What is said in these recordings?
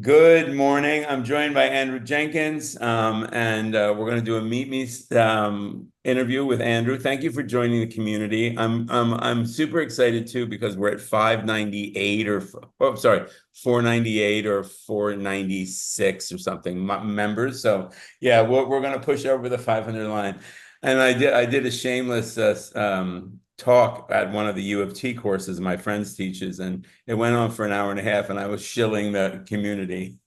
Good morning. I'm joined by Andrew Jenkins, and we're going to do a Meet Me interview with Andrew. Thank you for joining the community. I'm super excited too because we're at 598 sorry, 498 or 496 or something members. So yeah, we're going to push over the 500 line. And I did a shameless talk at one of the U of T courses my friends teaches, and it went on for an hour and a half, and I was shilling the community.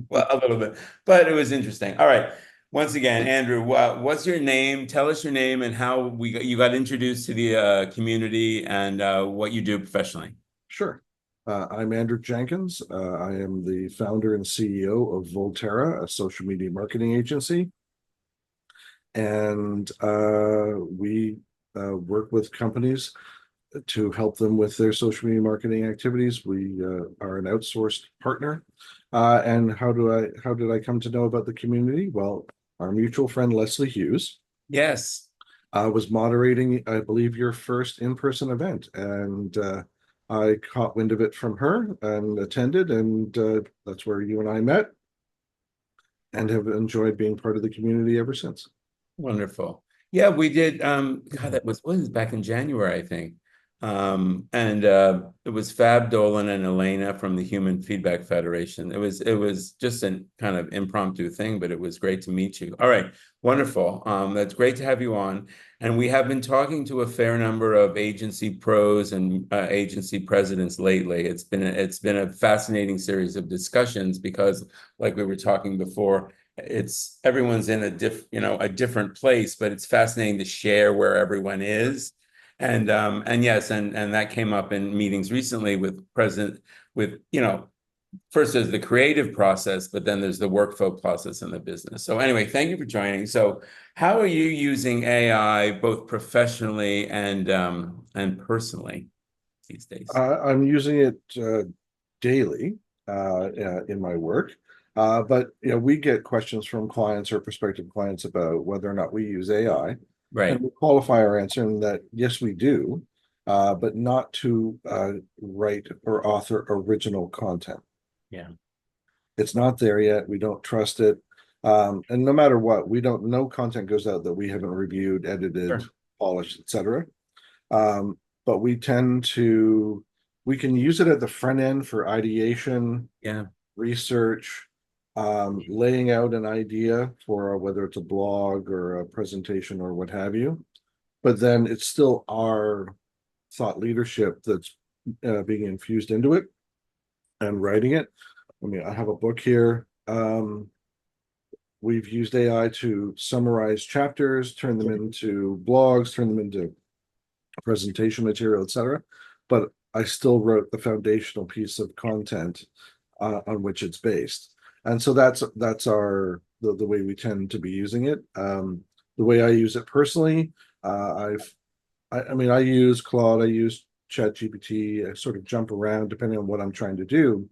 Well, a little bit, but it was interesting. All right. Once again, Andrew, what's your name? Tell us your name and how you got introduced to the community and what you do professionally. Sure. I'm Andrew Jenkins. I am the founder and CEO of Volterra, a social media marketing agency. And we work with companies to help them with their social media marketing activities. We are an outsourced partner. And how did I come to know about the community? Well, our mutual friend Leslie Hughes Yes. was moderating, I believe, your first in-person event, and I caught wind of it from her and attended, and that's where you and I met, and have enjoyed being part of the community ever since. Wonderful. Yeah, we did. God, that was back in January, I think. And it was Fab Dolan and Elena from the Human Feedback Federation. It was just a kind of impromptu thing, but it was great to meet you. All right, wonderful. That's great to have you on. And we have been talking to a fair number of agency pros and agency presidents lately. It's been a fascinating series of discussions because, like we were talking before, it's everyone's in a different place, but it's fascinating to share where everyone is. And yes, and that came up in meetings recently with president with, first there's the creative process, but then there's the workflow process in the business. So anyway, thank you for joining. So how are you using AI both professionally and personally these days? I'm using it daily in my work. But we get questions from clients or prospective clients about whether or not we use AI, and Right. we qualify our answer in that yes, we do, but not to write or author original content. Yeah. It's not there yet. We don't trust it. And no matter what, we don't no content goes out that we haven't reviewed, edited, Sure. polished, etc. But we can use it at the front end for ideation, Yeah. research, laying out an idea for whether it's a blog or a presentation or what have you. But then it's still our thought leadership that's being infused into it and writing it. I mean, I have a book here. We've used AI to summarize chapters, turn them into blogs, turn them into presentation material, etc. But I still wrote the foundational piece of content on which it's based, and so that's the way we tend to be using it. The way I use it personally, I mean, I use Claude, I use ChatGPT, I sort of jump around depending on what I'm trying to do.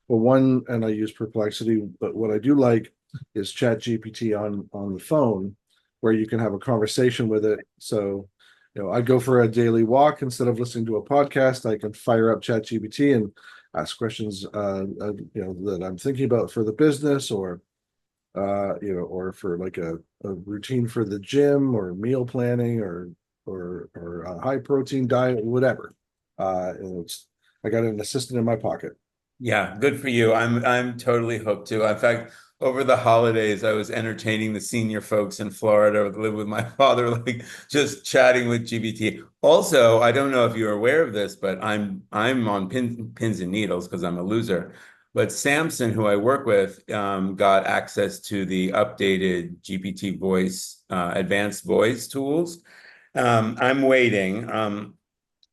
But and I use Perplexity, but what I do like is ChatGPT on the phone, where you can have a conversation with it. So, I go for a daily walk instead of listening to a podcast. I can fire up ChatGPT and ask questions, that I'm thinking about for the business, or for like a routine for the gym or meal planning or a high protein diet, whatever. And I got an assistant in my pocket. Yeah, good for you. I'm totally hooked too. In fact, over the holidays, I was entertaining the senior folks in Florida who live with my father, like just chatting with GBT. Also, I don't know if you're aware of this, but I'm on pins and needles because I'm a loser. But Samson, who I work with, got access to the updated GPT voice, advanced voice tools. I'm waiting.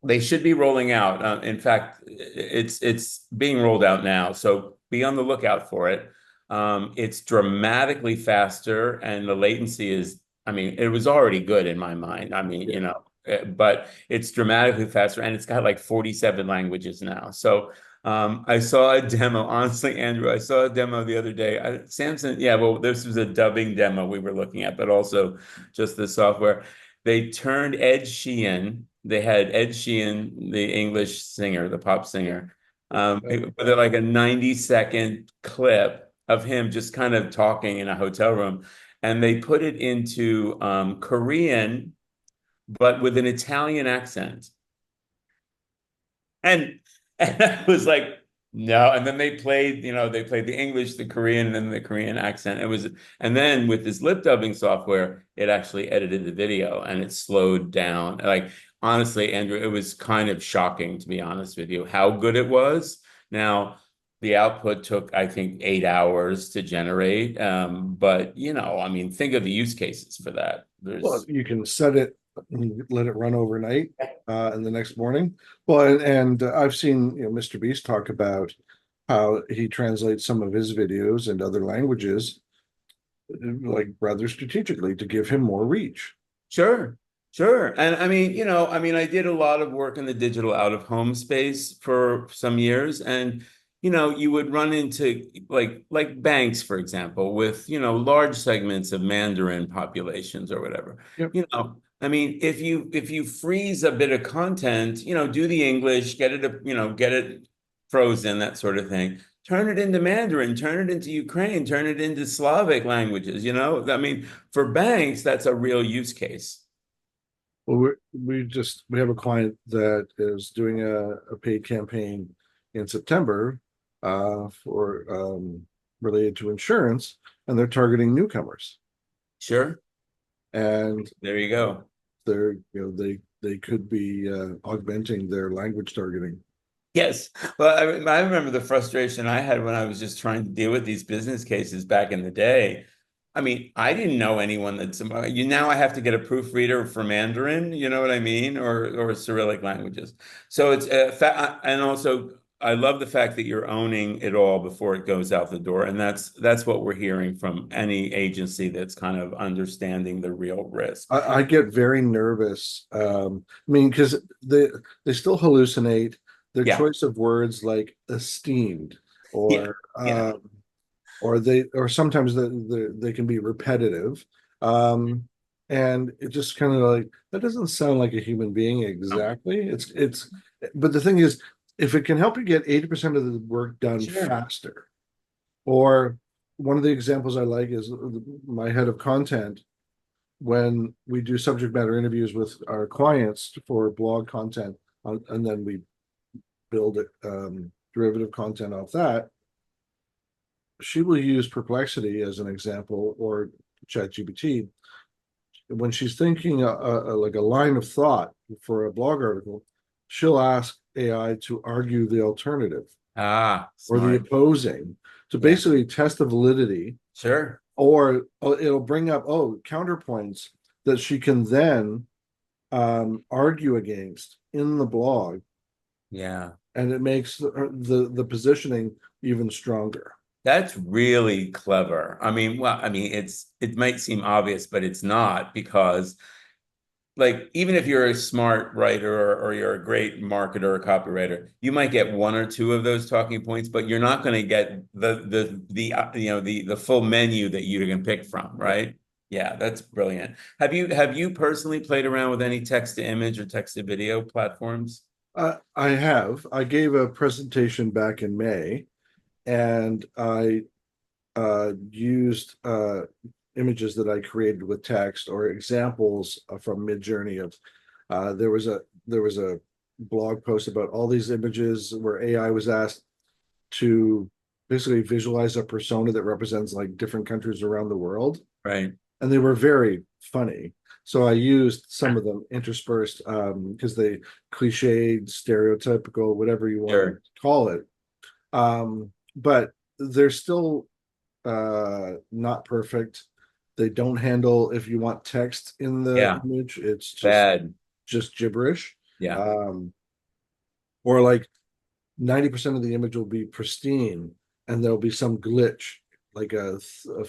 They should be rolling out. In fact, it's being rolled out now, so be on the lookout for it. It's dramatically faster, and the latency is, I mean, it was already good in my mind. I mean, Yeah. but it's dramatically faster, and it's got like 47 languages now. So I saw a demo, honestly, Andrew, I saw a demo the other day. Samson, yeah, well, this was a dubbing demo we were looking at, but also just the software. They turned Ed Sheeran. They had Ed Sheeran, the English singer, the pop singer. But they're like a 90-second clip of him just kind of talking in a hotel room. And they put it into Korean, but with an Italian accent. And and I was like, no. And then they played the English, the Korean, and then the Korean accent. And then with this lip dubbing software, it actually edited the video and it slowed down. Like, honestly, Andrew, it was kind of shocking, to be honest with you, how good it was. Now, the output took, I think, 8 hours to generate. But I mean, think of the use cases for that. Well, There's you can set it, and let it run overnight, and the next morning. Well, and I've seen, Mr. Beast talk about how he translates some of his videos into other languages, like rather strategically to give him more reach. Sure, sure. And I did a lot of work in the digital out of home space for some years. And, you would run into like banks, for example, with, large segments of Mandarin populations or whatever. Yep. If you freeze a bit of content, do the English, get it frozen, that sort of thing. Turn it into Mandarin, turn it into Ukraine, turn it into Slavic languages, for banks, that's a real use case. Well, we have a client that is doing a paid campaign in September for related to insurance, and they're targeting newcomers. Sure. And There you go. they could be augmenting their language targeting. Yes. Well, I remember the frustration I had when I was just trying to deal with these business cases back in the day. I didn't know anyone now I have to get a proofreader for Mandarin, you know what I mean? Or Cyrillic languages. So and also I love the fact that you're owning it all before it goes out the door. And that's what we're hearing from any agency that's kind of understanding the real risk. I get very nervous. Because they still hallucinate. Their Yeah. choice of words like esteemed Yeah. or Yeah. or sometimes they can be repetitive. Um, and it just kind of like that doesn't sound like a human being Oh, exactly. It's but the thing is, if it can help you get 80% of the work done sure. faster, or one of the examples I like is my head of content when we do subject matter interviews with our clients for blog content, and then we build it derivative content off that. She will use Perplexity as an example or ChatGPT when she's thinking like a line of thought for a blog article. She'll ask AI to argue the alternative Ah, or the smart. opposing to Yeah. basically test the validity, Sure. or it'll bring up counterpoints that she can then argue against in the blog, Yeah. and it makes the positioning even stronger. That's really clever. It might seem obvious, but it's not because like even if you're a smart writer or you're a great marketer or copywriter, you might get one or two of those talking points, but you're not going to get the full menu that you can pick from, right? Yeah, that's brilliant. Have you personally played around with any text to image or text to video platforms? I have. I gave a presentation back in May, and I used images that I created with text or examples from Midjourney of there was a blog post about all these images where AI was asked to basically visualize a persona that represents like different countries around the world, Right. and they were very funny. So I used some of them interspersed because they cliched, stereotypical, whatever you want to Sure. call it. But they're still not perfect. They don't handle if you want text in the Yeah. image, it's Bad. just gibberish. Yeah. Um, or like 90% of the image will be pristine and there'll be some glitch, like a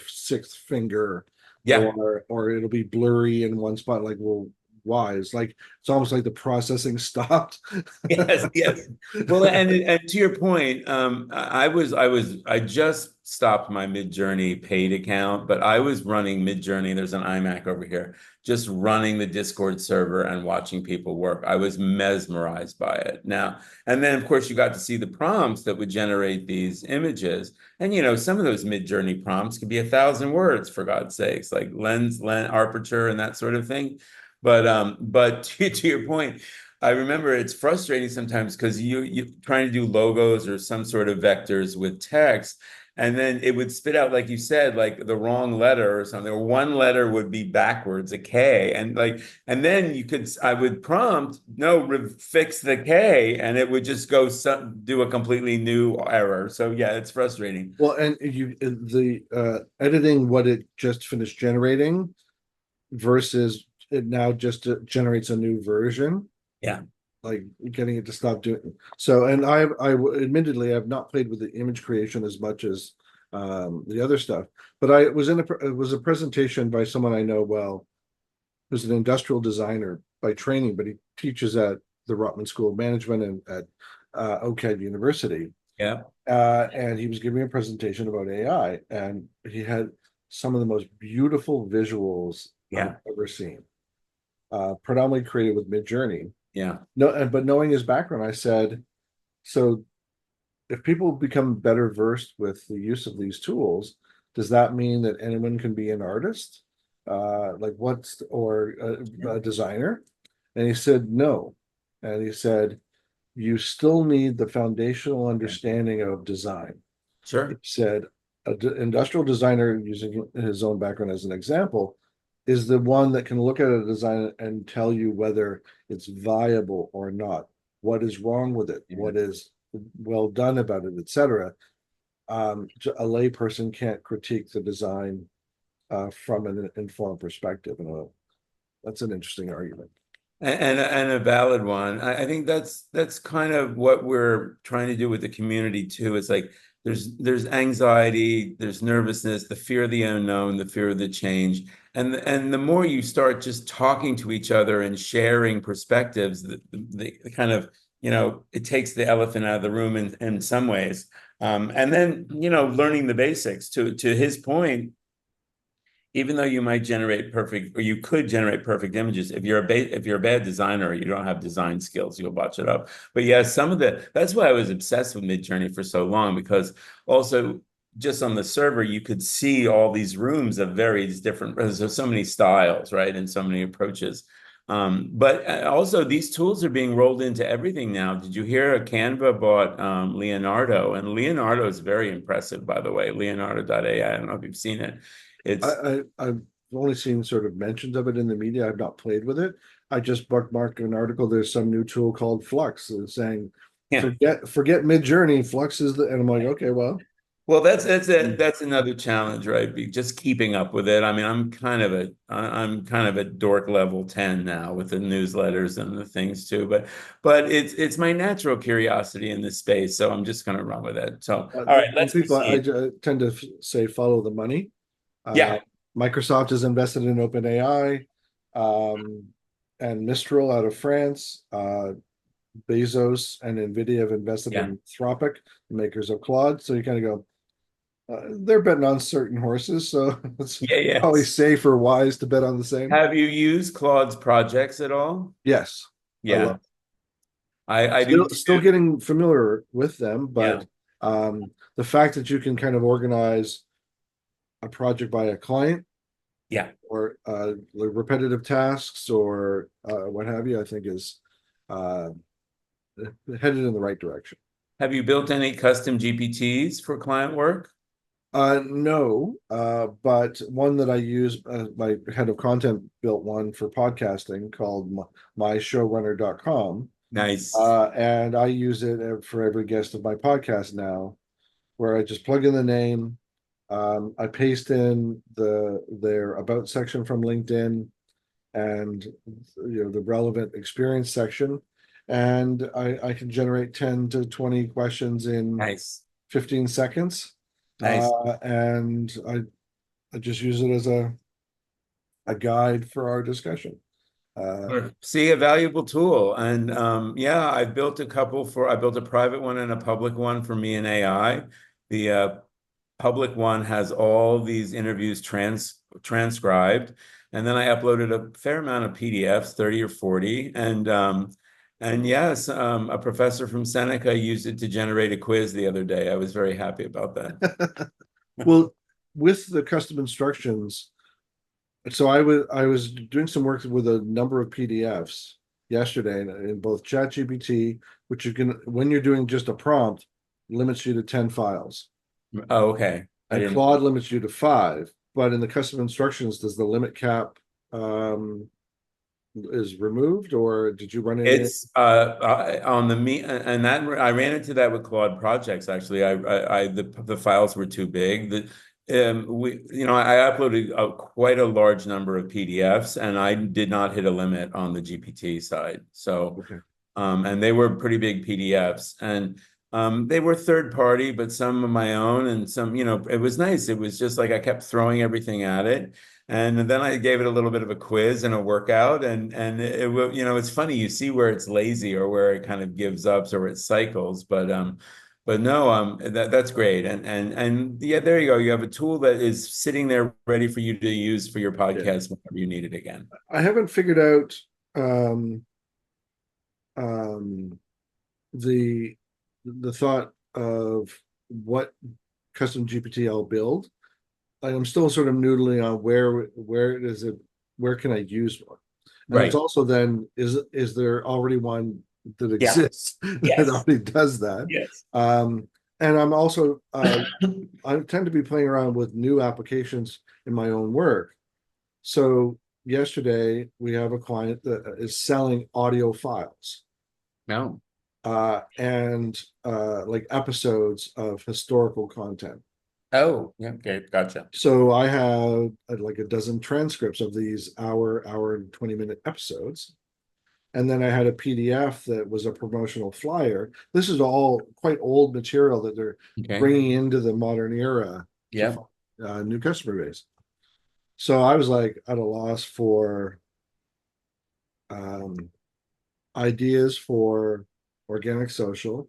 sixth finger, Yeah. or it'll be blurry in one spot, like we'll wise. Like it's almost like the processing stopped. Yes, yes. Well, and to your point, I just stopped my Midjourney paid account, but I was running Midjourney. There's an iMac over here, just running the Discord server and watching people work. I was mesmerized by it. Now, and then of course you got to see the prompts that would generate these images. And some of those Midjourney prompts could be 1,000 words, for God's sakes, like lens, aperture, and that sort of thing. But to your point, I remember it's frustrating sometimes because you trying to do logos or some sort of vectors with text, and then it would spit out, like you said, like the wrong letter or something, or one letter would be backwards, a K, and then I would prompt, no, fix the K, and it would just do a completely new error. So yeah, it's frustrating. Well, and the editing what it just finished generating versus it now just generates a new version, Yeah, like getting it to stop doing so. And I admittedly have not played with the image creation as much as the other stuff, but I was it was a presentation by someone I know well, who's an industrial designer by training, but he teaches at the Rotman School of Management and at OCAD University. yeah, And he was giving a presentation about AI, and he had some of the most beautiful visuals I've yeah, ever seen, predominantly created with Midjourney. yeah. No, but knowing his background, I said, so if people become better versed with the use of these tools, does that mean that anyone can be an artist? Like or a designer? And he said, no. And he said, you still need the foundational understanding of design. He Sure. said, an industrial designer, using his own background as an example, is the one that can look at a design and tell you whether it's viable or not, what is wrong with it, Yeah. what is well done about it, etc. A layperson can't critique the design from an informed perspective, and that's an interesting argument. And a valid one. I think that's kind of what we're trying to do with the community too. It's like there's anxiety, there's nervousness, the fear of the unknown, the fear of the change. And the more you start just talking to each other and sharing perspectives, the kind of, it takes the elephant out of the room in some ways. And then, learning the basics to his point, even though you might generate perfect, or you could generate perfect images, if you're a bad designer, you don't have design skills, you'll botch it up. But yeah, that's why I was obsessed with Midjourney for so long, because also just on the server, you could see all these rooms of various different, there's so many styles, right? And so many approaches. But also these tools are being rolled into everything now. Did you hear Canva bought Leonardo? And Leonardo is very impressive, by the way. Leonardo.ai. I don't know if you've seen it. It's I've only seen sort of mentions of it in the media. I've not played with it. I just bookmarked an article. There's some new tool called Flux that's saying, yeah. forget Midjourney. Flux is and I'm like, okay, well, Well, that's another challenge, right? Just keeping up with it. I mean, I'm kind of at dork level 10 now with the newsletters and the things too. But it's my natural curiosity in this space, so I'm just going to run with it. So, all right, and let's people I proceed. tend to say follow the money. Yeah, Microsoft has invested in OpenAI, um, and Mistral out of France. Bezos and Nvidia have invested yeah, in Anthropic, the makers of Claude. So you kind of go, they're betting on certain horses, so it's yeah, probably yes. safe or wise to bet on the same. Have you used Claude's projects at all? Yes, I love. Yeah, I do Still too. getting familiar with them, Yeah, but the fact that you can kind of organize a project by a client yeah. or like repetitive tasks or what have you, I think is uh, headed in the right direction. Have you built any custom GPTs for client work? No, but one that I use, my head of content built one for podcasting called myshowrunner.com. Nice, And I use it for every guest of my podcast now, where I just plug in the name. I paste in their about section from LinkedIn and the relevant experience section. And I can generate 10 to 20 questions in nice, 15 seconds. nice. And I just use it as a guide for our discussion. Or see, a valuable tool. And yeah, I built a private one and a public one for me and AI. The public one has all these interviews transcribed, and then I uploaded a fair amount of PDFs, 30 or 40. And yes, a professor from Seneca used it to generate a quiz the other day. I was very happy about that. Well, with the custom instructions, so I was doing some work with a number of PDFs yesterday in both ChatGPT, which you can, when you're doing just a prompt, limits you to 10 files. Oh, okay. I And didn't. Claude limits you to 5, but in the custom instructions, does the limit cap is removed, or did you run into it? It's on the me and that I ran into that with Claude projects actually. The files were too big. I uploaded quite a large number of PDFs, and I did not hit a limit on the GPT side. So Okay. and they were pretty big PDFs, and they were third party, but some of my own, and some, it was nice. It was just like I kept throwing everything at it, and then I gave it a little bit of a quiz and a workout, and it's funny. You see where it's lazy or where it kind of gives up or it cycles, but no, that's great, and yeah, there you go. You have a tool that is sitting there ready for you to use for your Yeah. podcast whenever you need it again. I haven't figured out um, the thought of what custom GPT I'll build. I'm still sort of noodling on where is it, where can I use one? And it's Right. also then, is there already one that Yeah. exists that Yes. already does that? Yes. And I'm also I tend to be playing around with new applications in my own work. So yesterday we have a client that is selling audio files No. and like episodes of historical content. Oh, yeah, okay, gotcha. So I have like a dozen transcripts of these hour and 20-minute episodes. And then I had a PDF that was a promotional flyer. This is all quite old material that they're Okay. bringing into the modern era to Yeah. find a new customer base. So I was like at a loss for um, ideas for organic social,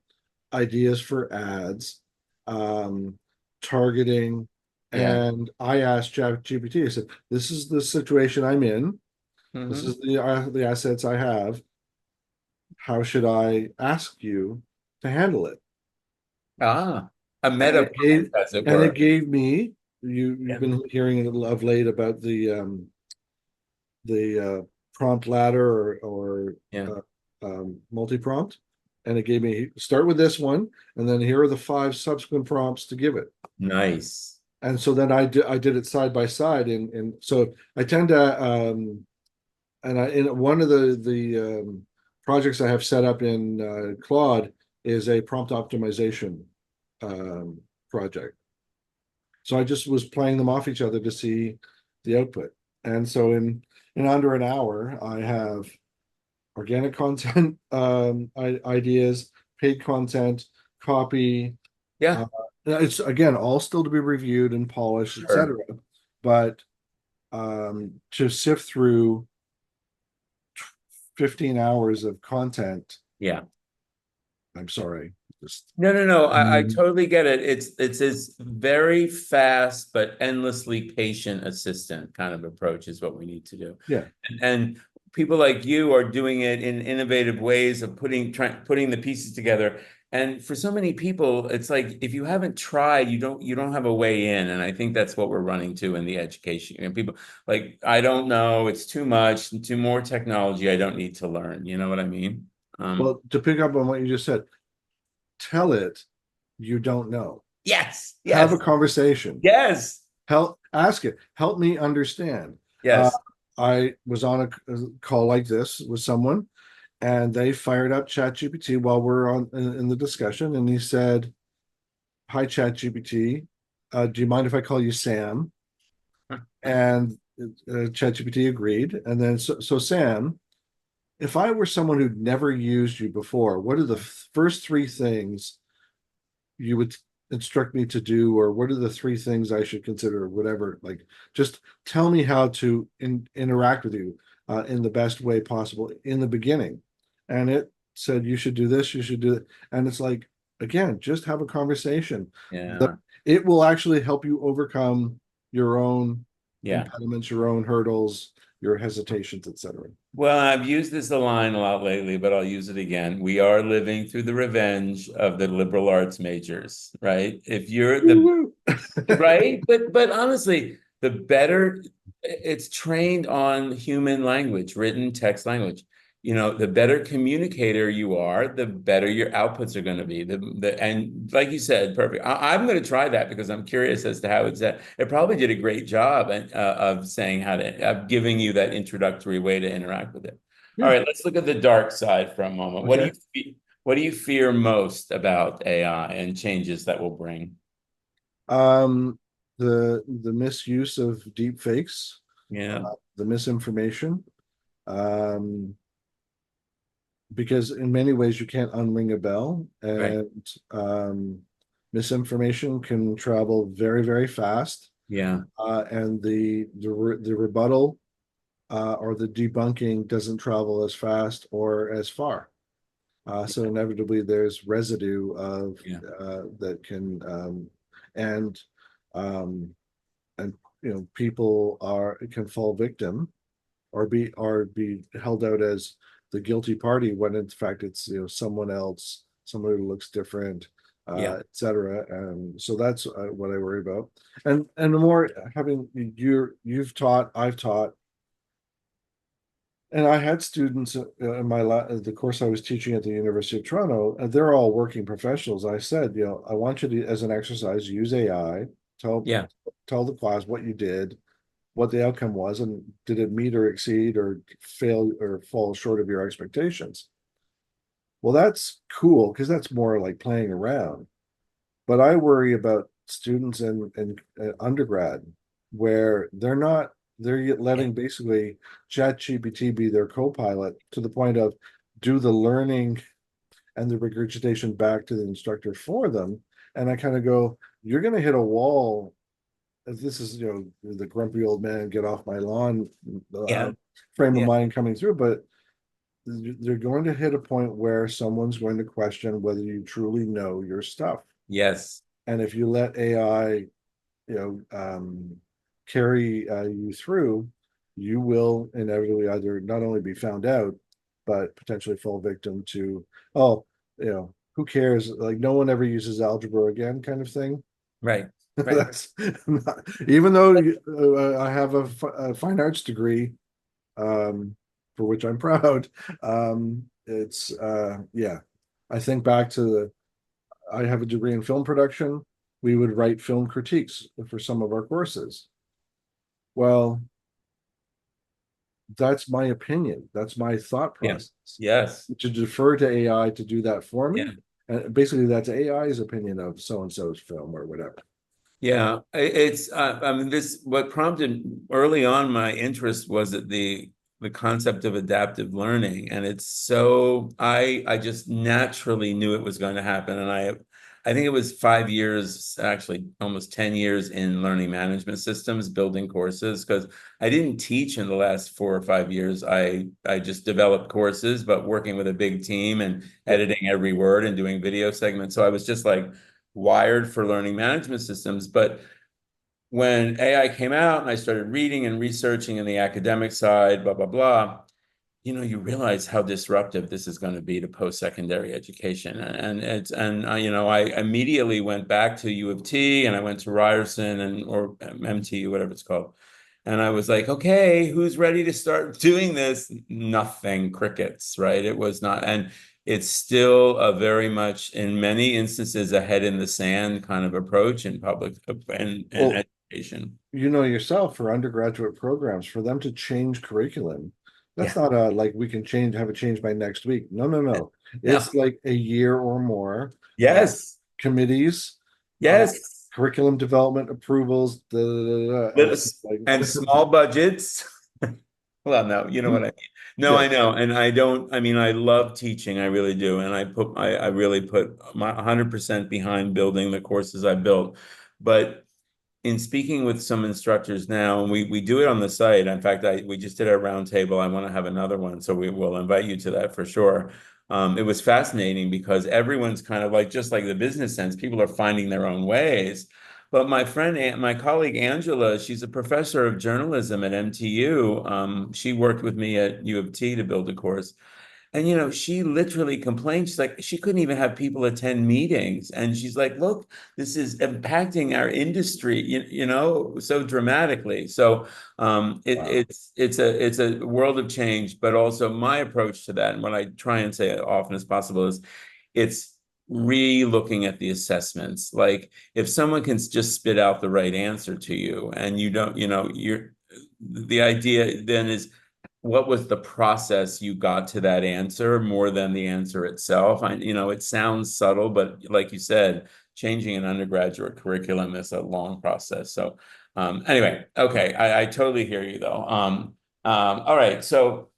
ideas for ads, um, targeting. Yeah. And I asked ChatGPT, I said, this is the situation I'm in. This Hmm. is the assets I have. How should I ask you to handle it? Ah, a And meta it gave prompt, as it and it were. gave me, you've Yeah. been hearing of late about the prompt ladder or Yeah. multi-prompt, and it gave me, start with this one, and then here are the 5 subsequent prompts to give it. Nice. And so then I did it side by side, and so I tend to and I in one of the projects I have set up in Claude is a prompt optimization um, project. So I just was playing them off each other to see the output. And so in under an hour, I have organic content ideas, paid content, copy. Uh, Yeah, it's again all still to be reviewed and polished, sure. etc. But to sift through 15 hours of content, Yeah. I'm sorry. Just No, no, no. I totally get it. It's this very fast but endlessly patient assistant kind of approach is what we need to do. yeah. And people like you are doing it in innovative ways of putting the pieces together. And for so many people, it's like if you haven't tried, you don't have a way in. And I think that's what we're running to in the education. And people like, I don't know, it's too much, too more technology. I don't need to learn. You know what I mean? Well, to pick up on what you just said, tell it you don't know. Yes, Have a yes, conversation. yes, Ask it. Help me understand. Uh, yes. I was on a call like this with someone, and they fired up ChatGPT while we're in the discussion, and he said, "Hi, ChatGPT. Do you mind if I call you Sam?" And ChatGPT agreed. And then so Sam, if I were someone who'd never used you before, what are the first 3 things you would instruct me to do, or what are the 3 things I should consider, or whatever? Like, just tell me how to interact with you. in the best way possible in the beginning. And it said, you should do this, you should do it. And it's like, again, just have a conversation. The, Yeah. it will actually help you overcome your own Yeah. impediments, your own hurdles, your hesitations, etc. Well, I've used this line a lot lately, but I'll use it again. We are living through the revenge of the liberal arts majors, right? If you're the right, but honestly, the better it's trained on human language, written text language. The better communicator you are, the better your outputs are going to be. And like you said, perfect. I'm going to try that because I'm curious as to how it's that. It probably did a great job of saying of giving you that introductory way to interact with it. All Yeah. right, let's look at the dark side for a moment. Okay. What do you fear most about AI and changes that will bring? Um, the misuse of deep fakes, Yeah, the misinformation, um, because in many ways you can't unring a bell, right. and misinformation can travel very, very fast, Yeah. and the rebuttal or the debunking doesn't travel as fast or as far. So inevitably, there's residue of Yeah. that can and um, and people are can fall victim or be held out as the guilty party when in fact it's someone else, someone who looks different, Yeah. etc. And so that's what I worry about. And the more having you've taught, I've taught, and I had students in the course I was teaching at the University of Toronto, and they're all working professionals. I said, I want you to, as an exercise, use AI. Tell Yeah. tell the class what you did, what the outcome was, and did it meet or exceed or fail or fall short of your expectations. Well, that's cool because that's more like playing around. But I worry about students in undergrad where they're Yeah. letting basically ChatGPT be their co-pilot to the point of do the learning and the regurgitation back to the instructor for them. And I kind of go, you're going to hit a wall. This is, the grumpy old man, get off my lawn uh, Yeah. frame of Yeah. mind coming through. But they're going to hit a point where someone's going to question whether you truly know your stuff. Yes. And if you let AI, you know, um, carry you through, you will inevitably either not only be found out, but potentially fall victim to, oh, who cares? Like no one ever uses algebra again, kind of thing. Right. Right. That's not, even though I have a fine arts degree, um, for which I'm proud. It's yeah. I think back to I have a degree in film production. We would write film critiques for some of our courses. Well, that's my opinion. That's my thought Yeah. process. Yes. To defer to AI to do that for me. Yeah. And basically, that's AI's opinion of so and so's film or whatever. Yeah. It's I mean this what prompted early on my interest was that the concept of adaptive learning. And it's so I just naturally knew it was going to happen. And I think it was 5 years, actually almost 10 years in learning management systems, building courses, because I didn't teach in the last 4 or 5 years. I just developed courses, but working with a big team and Yep. editing every word and doing video segments. So I was just like wired for learning management systems. But when AI came out and I started reading and researching in the academic side, blah, blah, blah, you realize how disruptive this is going to be to post-secondary education. I immediately went back to U of T and I went to Ryerson or MTU, whatever it's called. And I was like, okay, who's ready to start doing this? Nothing, crickets, right? It was not. And it's still a very much, in many instances, a head in the sand kind of approach in public and Well, education. yourself for undergraduate programs, for them to change curriculum, that's Yeah. not like we can have it changed by next week. No, no, no. No. It's like a year or more. Uh, Yes. committees, uh, Yes. curriculum development approvals, and Little it's like, and small budgets. Well, no, you know what I mean. No, yeah, I know. And I don't, I mean, I love teaching. I really do. And I really put my 100% behind building the courses I built. But in speaking with some instructors now, and we do it on the site. In fact, we just did our roundtable. I want to have another one, so we will invite you to that for sure. It was fascinating because everyone's kind of like, just like the business sense, people are finding their own ways. But my colleague Angela, she's a professor of journalism at MTU. She worked with me at U of T to build a course. And she literally complained. She's like, she couldn't even have people attend meetings. And she's like, look, this is impacting our industry, so dramatically. So Wow. it's a world of change, but also my approach to that, and what I try and say often as possible is it's re-looking at the assessments. Like if someone can just spit out the right answer to you and you don't, the idea then is, what was the process you got to that answer more than the answer itself? It sounds subtle, but like you said, changing an undergraduate curriculum is a long process. So anyway, okay, I totally hear you though. All right, so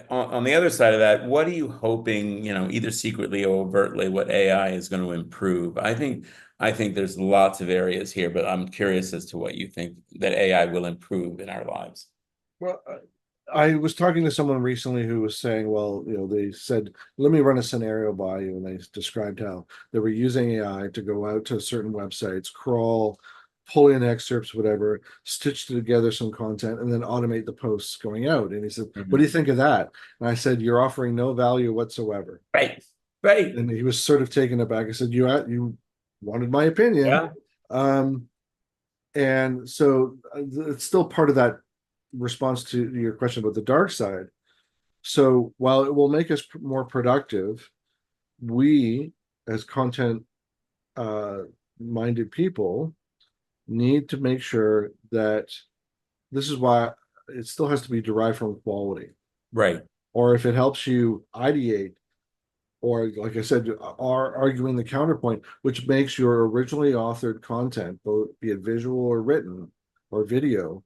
on the other side of that, what are you hoping, either secretly or overtly, what AI is going to improve? I think there's lots of areas here, but I'm curious as to what you think that AI will improve in our lives. Well, I was talking to someone recently who was saying, well, they said, let me run a scenario by you. And they described how they were using AI to go out to certain websites, crawl, pull in excerpts, whatever, stitch together some content, and then automate the posts going out. And he said, what do you Mhm. think of that? And I said, you're offering no value whatsoever. Right, right. And he was sort of taken aback. I said, you wanted my opinion. Yeah. Um, and so it's still part of that response to your question about the dark side. So while it will make us more productive, we as content uh, minded people need to make sure that this is why it still has to be derived from quality. Right. Or if it helps you ideate, or like I said, are arguing the counterpoint, which makes your originally authored content, both be it visual or written or video,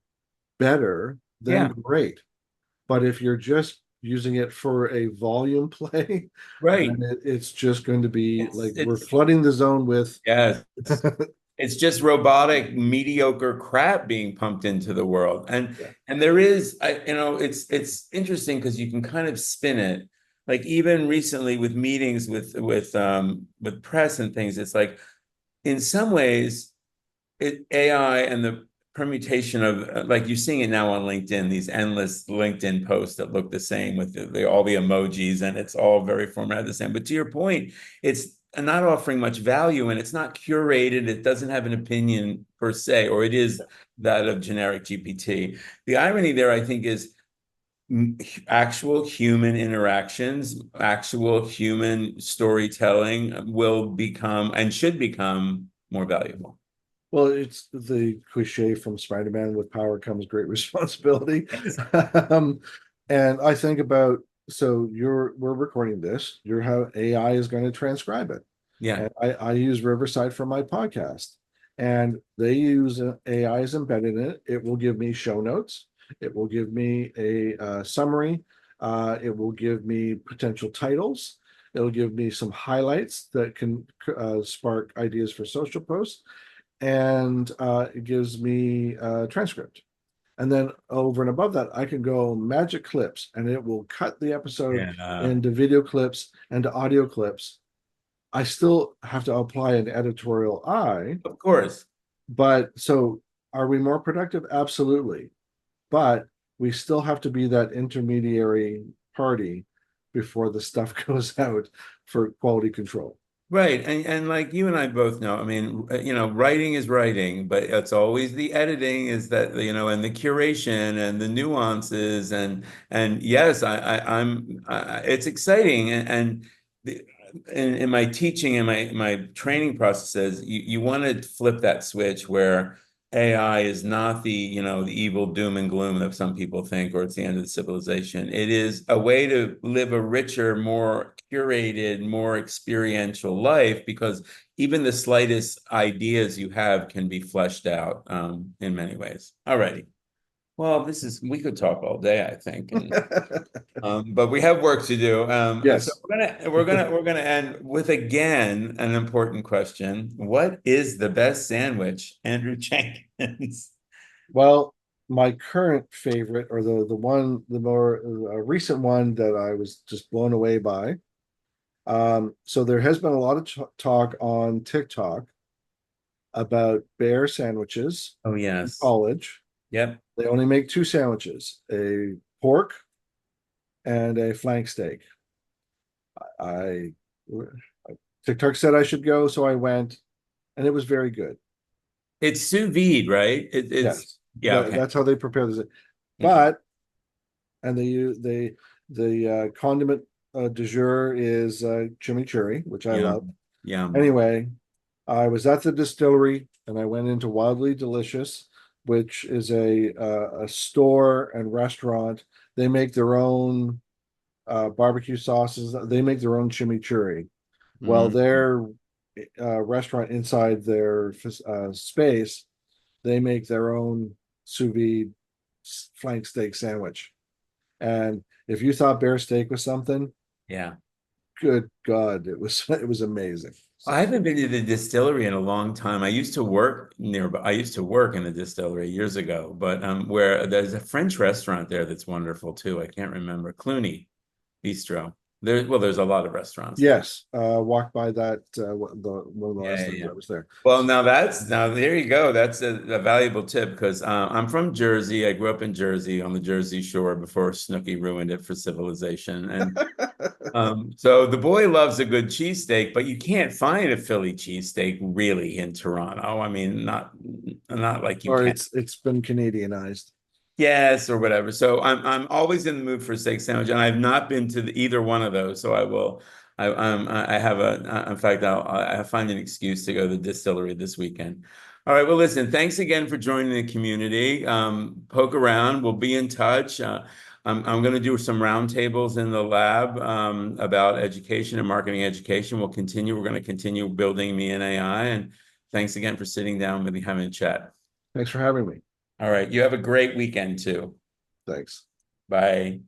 better, then Yeah. great. But if you're just using it for a volume play, then Right. it's just going to be It's like we're it's flooding the zone with. yes. It's just robotic, mediocre crap being pumped into the world. And Yeah. and there is, it's interesting because you can kind of spin it. Like even recently with meetings with press and things, it's like in some ways AI and the permutation of, like you're seeing it now on LinkedIn, these endless LinkedIn posts that look the same with all the emojis, and it's all very formatted the same. But to your point, it's not offering much value, and it's not curated. It doesn't have an opinion per se, or it is that of generic GPT. The irony there, I think, is actual human interactions, actual human storytelling will become and should become more valuable. Well, it's the cliche from Spider-Man, with power comes great responsibility. Yes. um, and I think about, so we're recording this, you're how AI is going to transcribe it. Yeah. And I use Riverside for my podcast, and they use AI is embedded in it. It will give me show notes. It will give me a summary. It will give me potential titles. It'll give me some highlights that can spark ideas for social posts, and it gives me a transcript. And then over and above that, I can go magic clips, and it will cut the episode Yeah. into video clips and to audio clips. I still have to apply an editorial eye, Of course. but so are we more productive? Absolutely. But we still have to be that intermediary party before the stuff goes out for quality control. Right. And like you and I both know, I mean, writing is writing, but it's always the editing is that, and the curation and the nuances and yes, it's exciting and the, in my teaching and my training processes, you want to flip that switch where AI is not the evil doom and gloom that some people think, or it's the end of the civilization. It is a way to live a richer, more curated, more experiential life because even the slightest ideas you have can be fleshed out in many ways. All righty. Well, we could talk all day, I think, and but we have work to do. So Yes. we're gonna end with again an important question. What is the best sandwich, Andrew Jenkins? Well, my current favorite, or the more recent one that I was just blown away by. So there has been a lot of talk on TikTok about bear sandwiches Oh in yes. college. Yep. They only make two sandwiches, a pork and a flank steak. I TikTok said I should go, so I went, and it was very good. It's sous vide, right? It's Yes, yeah, okay. that's how they prepare this. Okay. But and the condiment du jour is chimichurri, which I love. Yum. Yum. Anyway, I was at the distillery and I went into Wildly Delicious, which is a store and restaurant. They make their own barbecue sauces. They make their own chimichurri. Well, Mm. their restaurant inside their space, they make their own sous vide flank steak sandwich. And if you thought bear steak was something, Yeah. good God, it was amazing. I So haven't been to the distillery in a long time. I used to work nearby. I used to work in a distillery years ago, but where there's a French restaurant there that's wonderful too. I can't remember. Clooney Bistro. There's a lot of restaurants there. yes, walked by that one of the Yeah, last yeah, times yeah. I was there. Well, now there you go. That's a valuable tip because I'm from Jersey. I grew up in Jersey on the Jersey Shore before Snooki ruined it for civilization. And so the boy loves a good cheesesteak, but you can't find a Philly cheesesteak really in Toronto. I mean, not like you Or can. it's been Canadianized. Yes, or whatever. So I'm always in the mood for a steak sandwich, and I've not been to either one of those. So I will. I have in fact, I'll find an excuse to go to the distillery this weekend. All right. Well, listen. Thanks again for joining the community. Poke around. We'll be in touch. I'm going to do some roundtables in the lab about education and marketing education. We'll continue. We're going to continue building me in AI. And thanks again for sitting down with me having a chat. Thanks for having me. All right. You have a great weekend too. Thanks. Bye.